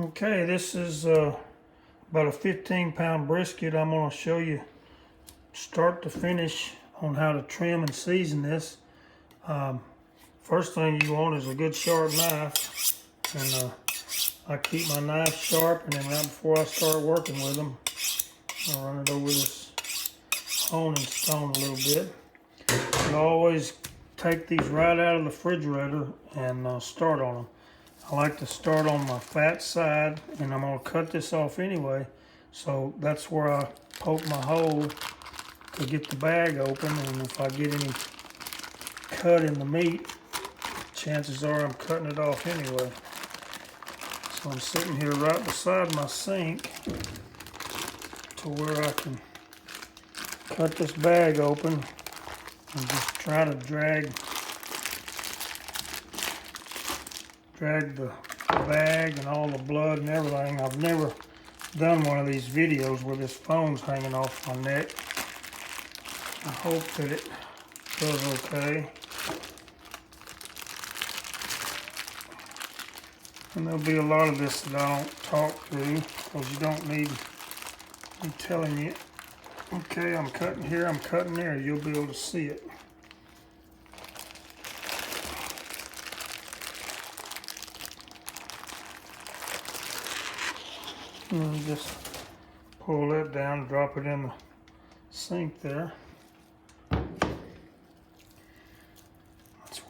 Okay, this is about a 15-pound brisket. I'm going to show you start to finish on how to trim and season this. First thing you want is a good sharp knife, and I keep my knife sharp, and then right before I start working with them, I run it over this honing stone a little bit. You always take these right out of the refrigerator and start on them. I like to start on my fat side, and I'm going to cut this off anyway, so that's where I poke my hole to get the bag open, and if I get any cut in the meat, chances are I'm cutting it off anyway. So I'm sitting here right beside my sink to where I can cut this bag open and just try to drag the bag and all the blood and everything. I've never done one of these videos where this phone's hanging off my neck. I hope that it does okay. And there'll be a lot of this that I don't talk through because you don't need me telling you, okay, I'm cutting here, I'm cutting there. You'll be able to see it. And just pull that down, drop it in the sink there. That's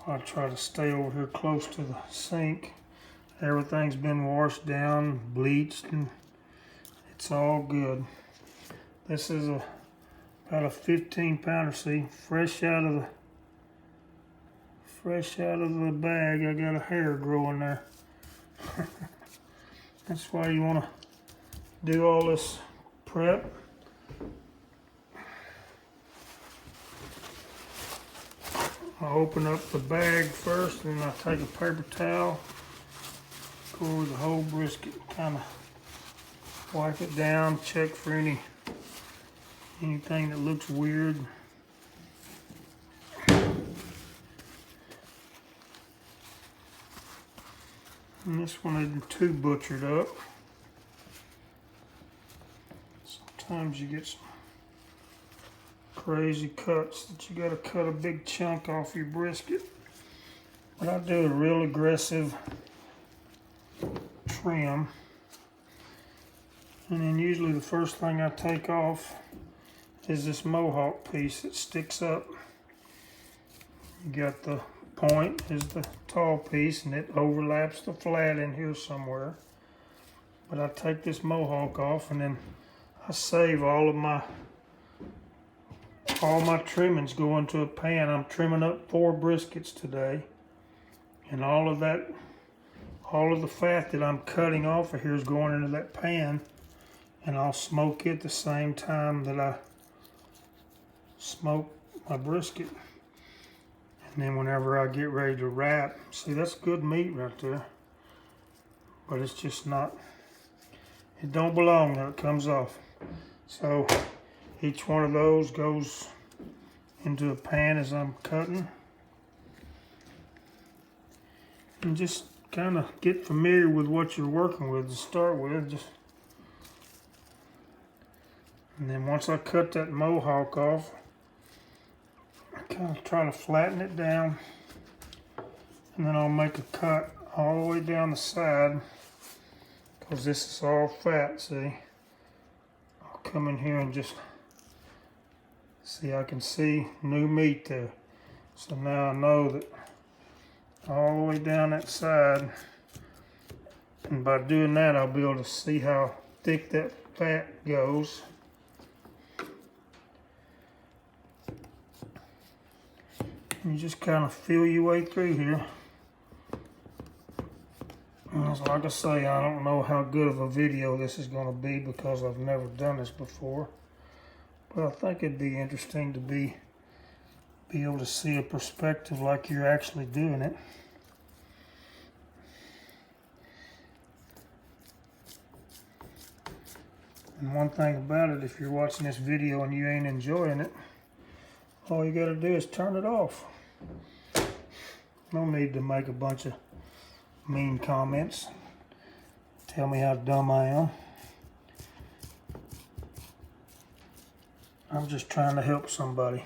why I try to stay over here close to the sink. Everything's been washed down, bleached, and it's all good. This is about a 15-pounder. See, fresh out of the bag. I got a hair growing there. That's why you want to do all this prep. I open up the bag first, and I take a paper towel, go over the whole brisket, kind of wipe it down, check for anything that looks weird. And this one isn't too butchered up. Sometimes you get some crazy cuts that you gotta cut a big chunk off your brisket. But I do a real aggressive trim. And then usually the first thing I take off is this mohawk piece that sticks up. You got the point is the tall piece, and it overlaps the flat in here somewhere. But I take this mohawk off, and then I save all my trimmings go into a pan. I'm trimming up 4 briskets today, and all of the fat that I'm cutting off of here is going into that pan, and I'll smoke it the same time that I smoke my brisket. And then whenever I get ready to wrap, see, that's good meat right there, but it's just not, it don't belong there, it comes off. So each one of those goes into a pan as I'm cutting. And just kind of get familiar with what you're working with to start with. And then once I cut that mohawk off, I kind of try to flatten it down, and then I'll make a cut all the way down the side, because this is all fat, see? I'll come in here and just, see, I can see new meat there. So now I know that all the way down that side, and by doing that I'll be able to see how thick that fat goes. You just kind of feel your way through here. And like I say, I don't know how good of a video this is going to be because I've never done this before. But I think it'd be interesting to be able to see a perspective like you're actually doing it. And one thing about it, if you're watching this video and you ain't enjoying it, all you gotta do is turn it off. No need to make a bunch of mean comments. Tell me how dumb I am. I'm just trying to help somebody.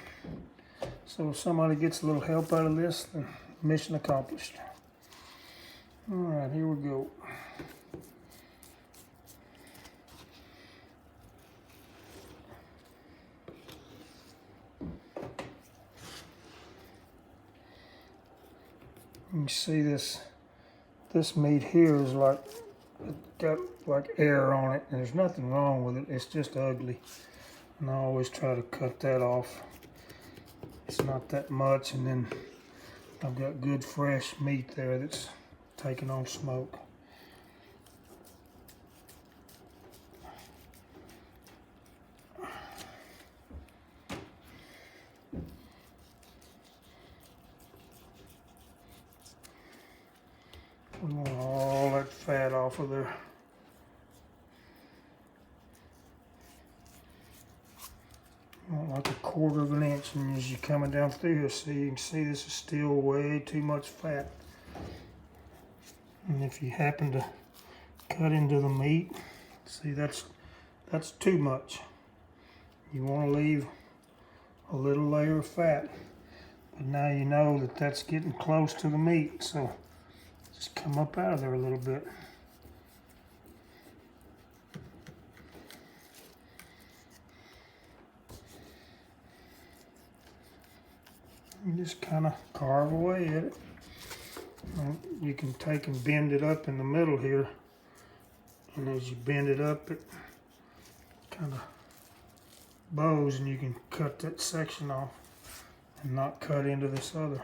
So if somebody gets a little help out of this, then mission accomplished. All right, here we go. You can see this meat here is like, it got like air on it, and there's nothing wrong with it. It's just ugly. And I always try to cut that off. It's not that much, and then I've got good fresh meat there that's taking on smoke. We want all that fat off of there. Like 1/4 of an inch, and as you're coming down through here, see, you can see this is still way too much fat. And if you happen to cut into the meat, see, that's too much. You want to leave a little layer of fat, but now you know that that's getting close to the meat, so just come up out of there a little bit. You just kind of carve away at it. You can take and bend it up in the middle here, and as you bend it up, it kind of bows, and you can cut that section off and not cut into this other.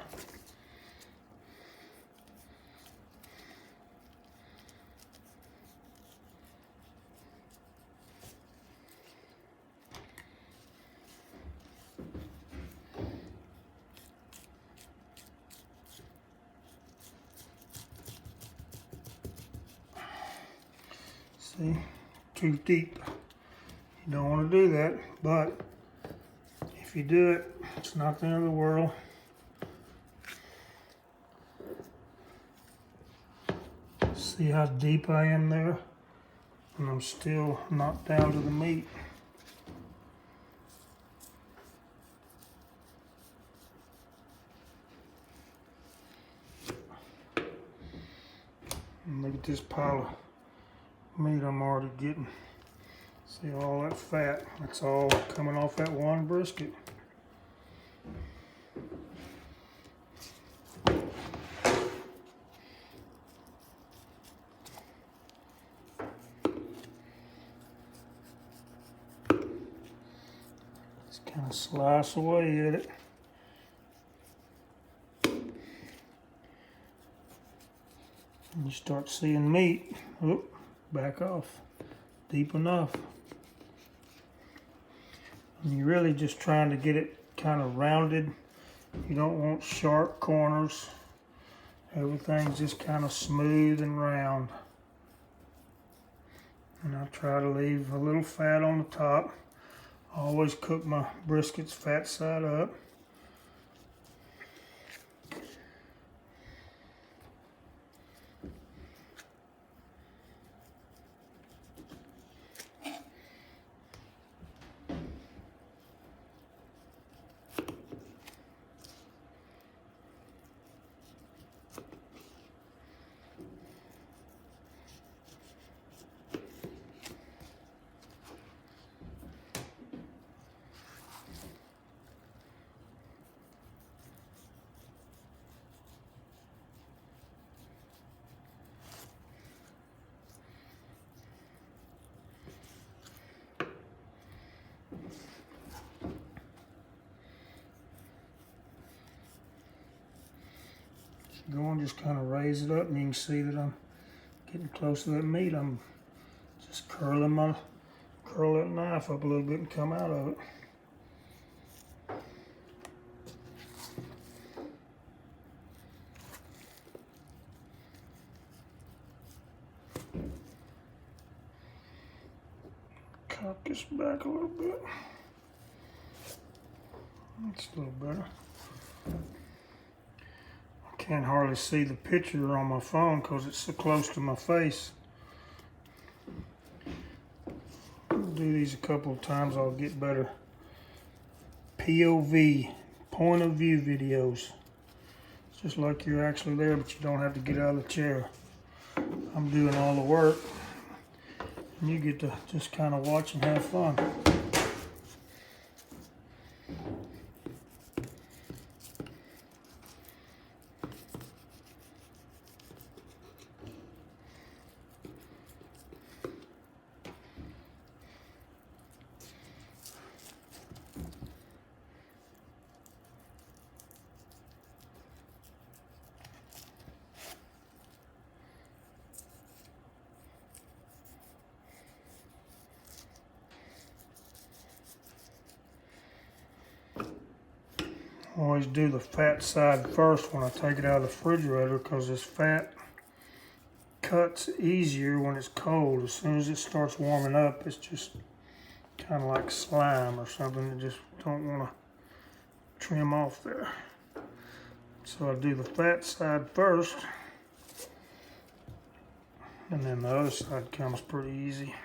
See, too deep. You don't want to do that, but if you do it, it's not the end of the world. See how deep I am there? And I'm still not down to the meat. And look at this pile of meat I'm already getting. See all that fat? That's all coming off that one brisket. Just kind of slice away at it. And you start seeing meat. Oop, back off. Deep enough. And you're really just trying to get it kind of rounded. You don't want sharp corners. Everything's just kind of smooth and round. And I try to leave a little fat on the top. I always cook my briskets fat side up. Go and just kind of raise it up, and you can see that I'm getting close to that meat. I'm just curl that knife up a little bit and come out of it. Cock this back a little bit. That's a little better. Can't hardly see the picture on my phone because it's so close to my face. do these a couple of times, I'll get better POV, point of view videos. It's just like you're actually there, but you don't have to get out of the chair. I'm doing all the work, and you get to just kind of watch and have fun. I always do the fat side first when I take it out of the refrigerator, because this fat cuts easier when it's cold. As soon as it starts warming up, it's just kind of like slime or something that just don't want to trim off there. So I do the fat side first, and then the other side comes pretty easy.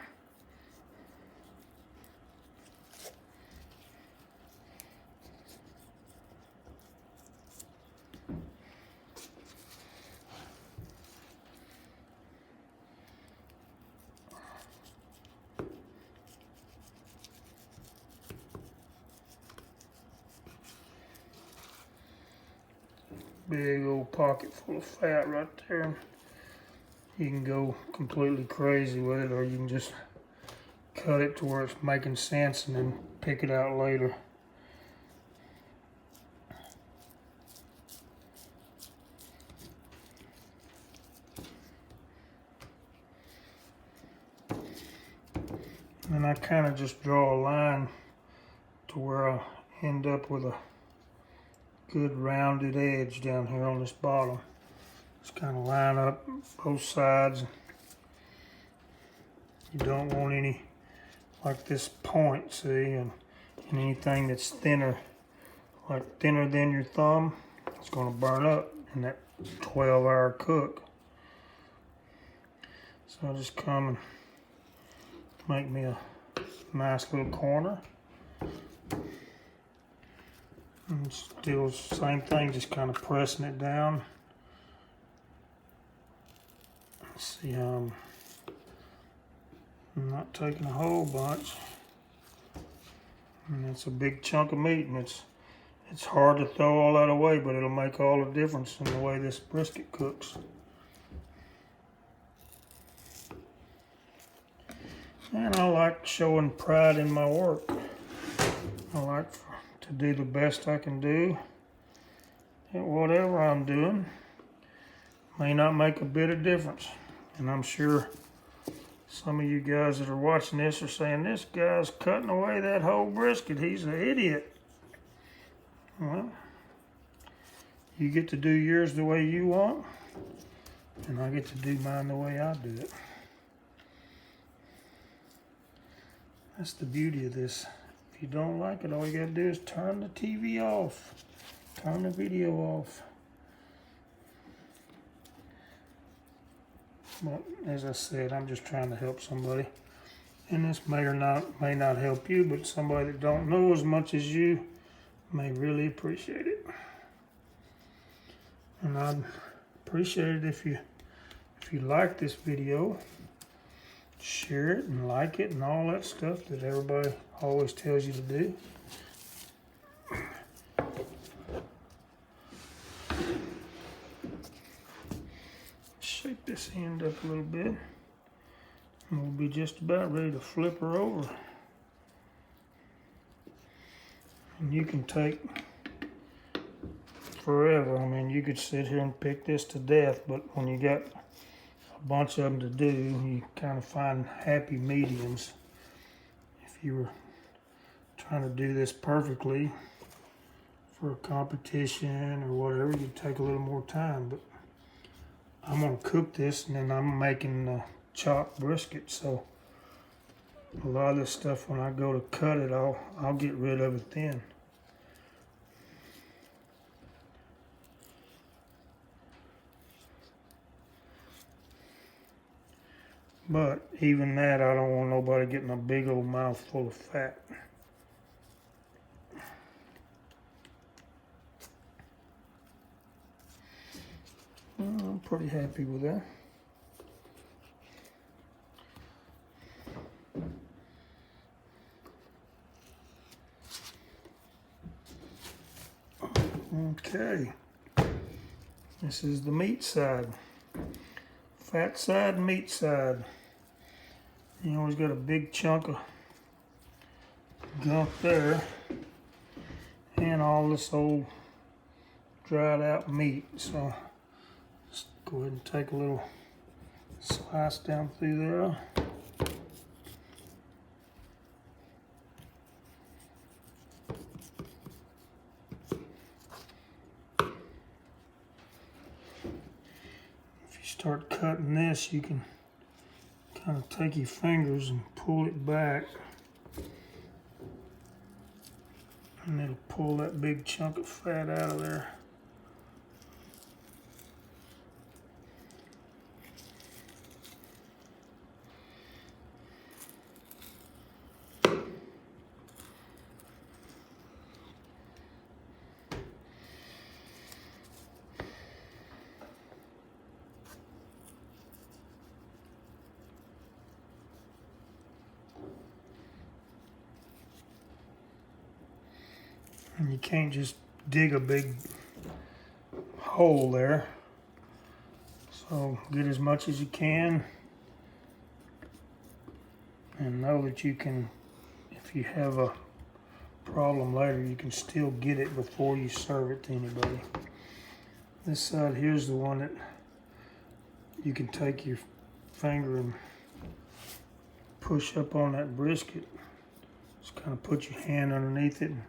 Big old pocket full of fat right there. You can go completely crazy with it, or you can just cut it to where it's making sense and then pick it out later. And I kind of just draw a line to where I end up with a good rounded edge down here on this bottom. Just kind of line up both sides. You don't want any like this point, see, and anything that's thinner, like thinner than your thumb, it's going to burn up in that 12-hour cook. So I'll just come and make me a nice little corner. And still same thing, just kind of pressing it down. See how I'm not taking a whole bunch. And it's a big chunk of meat, and it's hard to throw all that away, but it'll make all the difference in the way this brisket cooks. And I like showing pride in my work. I like to do the best I can do at whatever I'm doing. May not make a bit of difference. And I'm sure some of you guys that are watching this are saying, this guy's cutting away that whole brisket. He's an idiot. Well, you get to do yours the way you want, and I get to do mine the way I do it. That's the beauty of this. If you don't like it, all you gotta do is turn the TV off. Turn the video off. But as I said, I'm just trying to help somebody. And this may not help you, but somebody that don't know as much as you may really appreciate it. And I'd appreciate it if you like this video, share it and like it and all that stuff that everybody always tells you to do. Shake this end up a little bit, and we'll be just about ready to flip her over. And you can take forever. I mean, you could sit here and pick this to death, but when you got a bunch of them to do, you kind of find happy mediums. If you were trying to do this perfectly for a competition or whatever, you'd take a little more time. But I'm gonna cook this, and then I'm making chopped brisket, so a lot of this stuff, when I go to cut it, I'll get rid of it then. But even that, I don't want nobody getting a big old mouthful of fat. I'm pretty happy with that. Okay, this is the meat side. Fat side, meat side. You always got a big chunk of gunk there, and all this old dried out meat. So just go ahead and take a little slice down through there. If you start cutting this, you can kind of take your fingers and pull it back, and it'll pull that big chunk of fat out of there. And you can't just dig a big hole there. So get as much as you can, and know that you can, if you have a problem later, you can still get it before you serve it to anybody. This side here's the one that you can take your finger and push up on that brisket. Just kind of put your hand underneath it and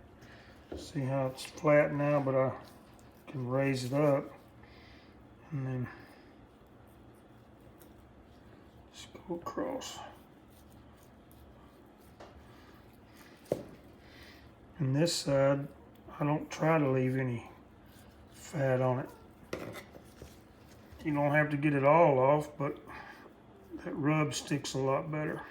see how it's flat now, but I can raise it up and then just go across. And this side, I don't try to leave any fat on it. You don't have to get it all off, but that rub sticks a lot better.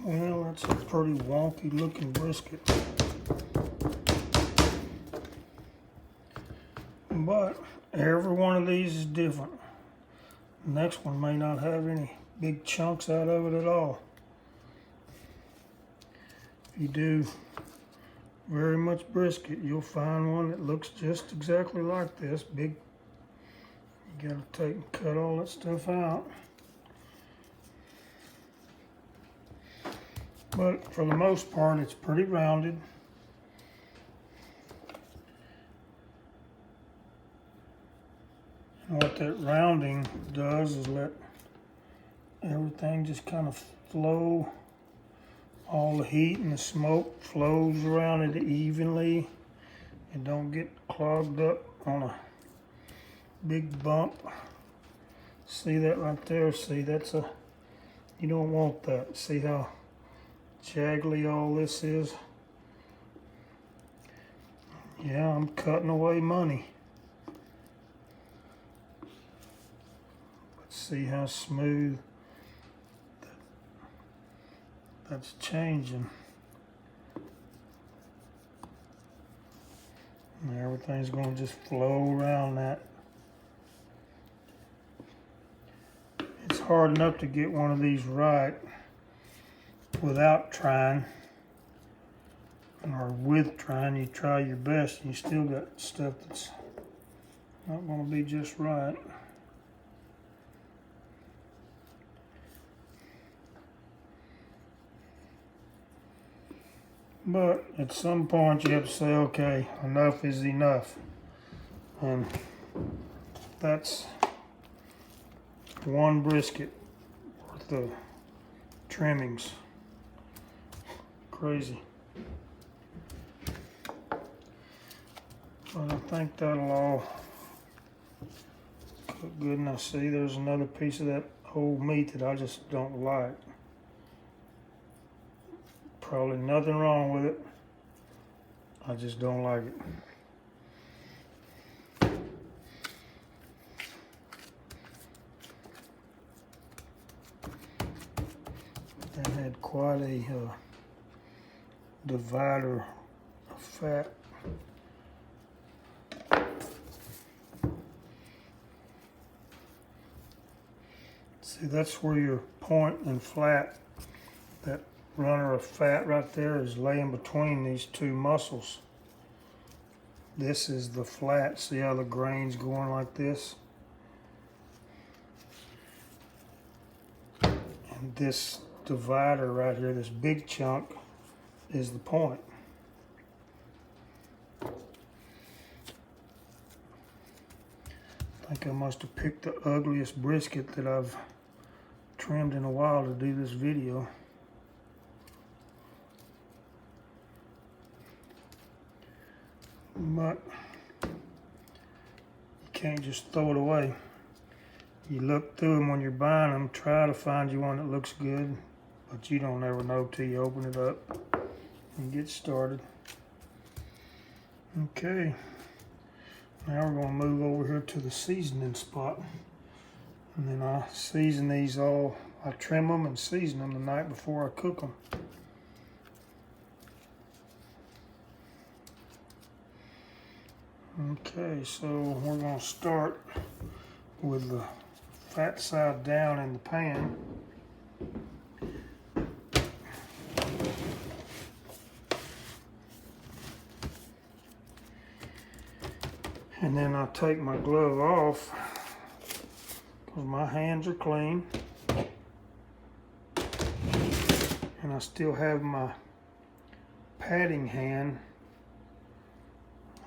Well, that's a pretty wonky looking brisket. But every one of these is different. The next one may not have any big chunks out of it at all. If you do very much brisket, you'll find one that looks just exactly like this. Big. You gotta take and cut all that stuff out. But for the most part, it's pretty rounded. And what that rounding does is let everything just kind of flow. All the heat and the smoke flows around it evenly. And don't get clogged up on a big bump. See that right there? See, that's a, you don't want that. See how jaggly all this is? Yeah, I'm cutting away money. But see how smooth that's changing. And everything's going to just flow around that. It's hard enough to get one of these right without trying, or with trying. You try your best and you still got stuff that's not going to be just right. But at some point you have to say, okay, enough is enough. And that's one brisket worth of trimmings. Crazy. But I think that'll all cook good. Now see, there's another piece of that whole meat that I just don't like. Probably nothing wrong with it. I just don't like it. That had quite a divider of fat. See, that's where your point and flat, that runner of fat right there is laying between these two muscles. This is the flat. See how the grain's going like this? And this divider right here, this big chunk, is the point. I think I must have picked the ugliest brisket that I've trimmed in a while to do this video. But you can't just throw it away. You look through them when you're buying them, try to find you one that looks good, but you don't ever know till you open it up and get started. Okay, now we're going to move over here to the seasoning spot. And then I season these all, I trim them and season them the night before I cook them. Okay, so we're going to start with the fat side down in the pan. And then I take my glove off because my hands are clean. And I still have my patting hand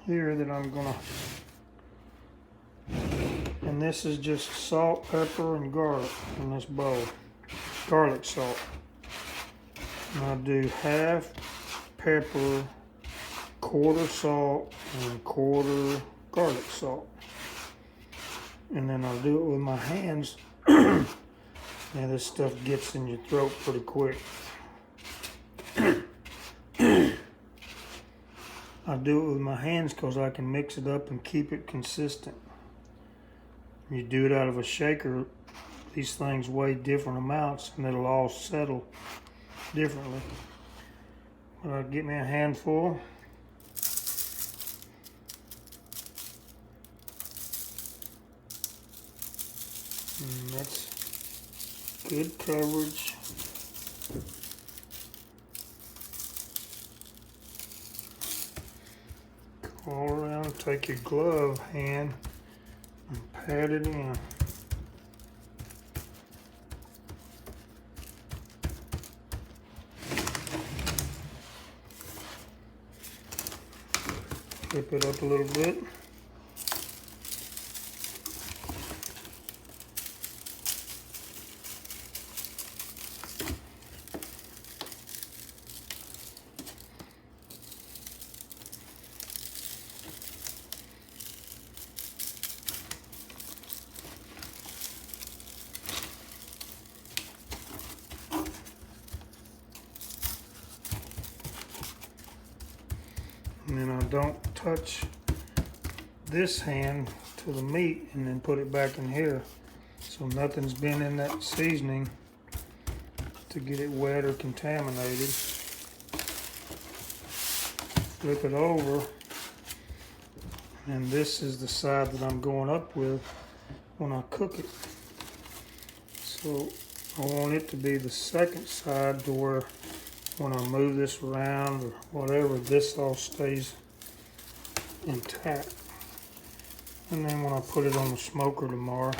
here that I'm gonna, and this is just salt, pepper, and garlic in this bowl. Garlic salt. And I do half pepper, quarter salt, and quarter garlic salt. And then I'll do it with my hands. Now this stuff gets in your throat pretty quick. I do it with my hands because I can mix it up and keep it consistent. You do it out of a shaker, these things weigh different amounts and it'll all settle differently. But I'll get me a handful. And that's good coverage. Go all around, take your glove hand and pat it in. Flip it up a little bit. And then I don't touch this hand to the meat and then put it back in here. So nothing's been in that seasoning to get it wet or contaminated. Flip it over. And this is the side that I'm going up with when I cook it. So I want it to be the second side to where when I move this around or whatever, this all stays intact. And then when I put it on the smoker tomorrow,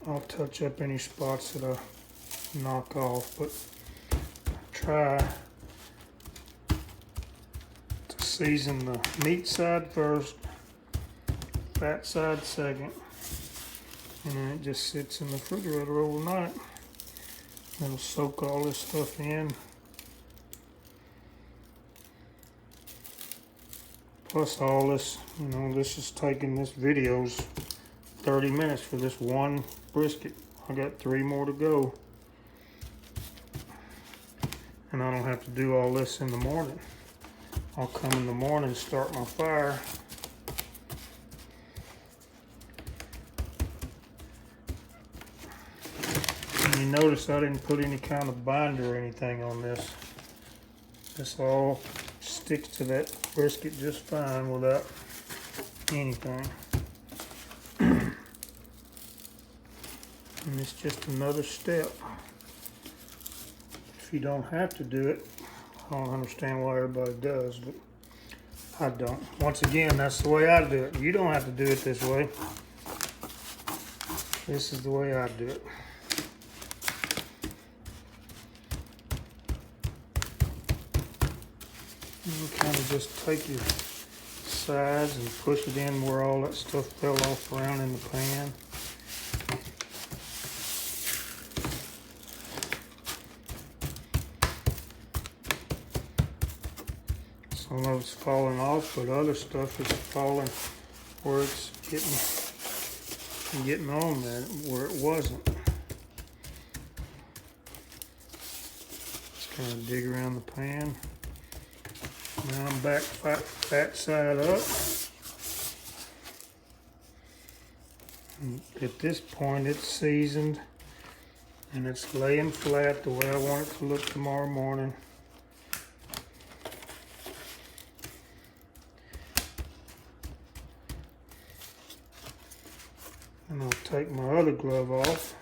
I'll touch up any spots that I knock off, but try to season the meat side first, fat side second, and then it just sits in the refrigerator overnight. It'll soak all this stuff in. Plus all this, this is taking, this video's 30 minutes for this one brisket. I got 3 more to go. And I don't have to do all this in the morning. I'll come in the morning and start my fire. And you notice I didn't put any kind of binder or anything on this. This all sticks to that brisket just fine without anything. And it's just another step. If you don't have to do it, I don't understand why everybody does, but I don't. Once again, that's the way I do it. You don't have to do it this way. This is the way I do it. You kind of just take your sides and push it in where all that stuff fell off around in the pan. Some of it's falling off, but other stuff is falling where it's getting on that where it wasn't. Just kind of dig around the pan. Now I'm back fat side up. And at this point it's seasoned and it's laying flat the way I want it to look tomorrow morning. And I'll take my other glove off.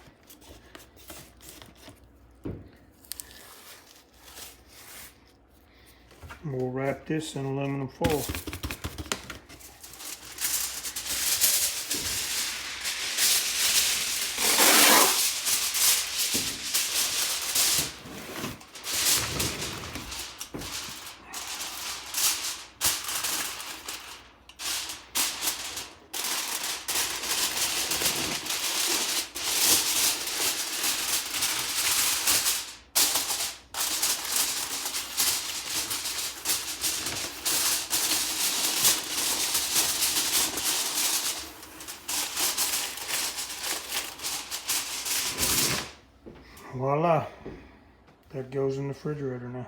We'll wrap this in aluminum foil. Voila, that goes in the refrigerator now.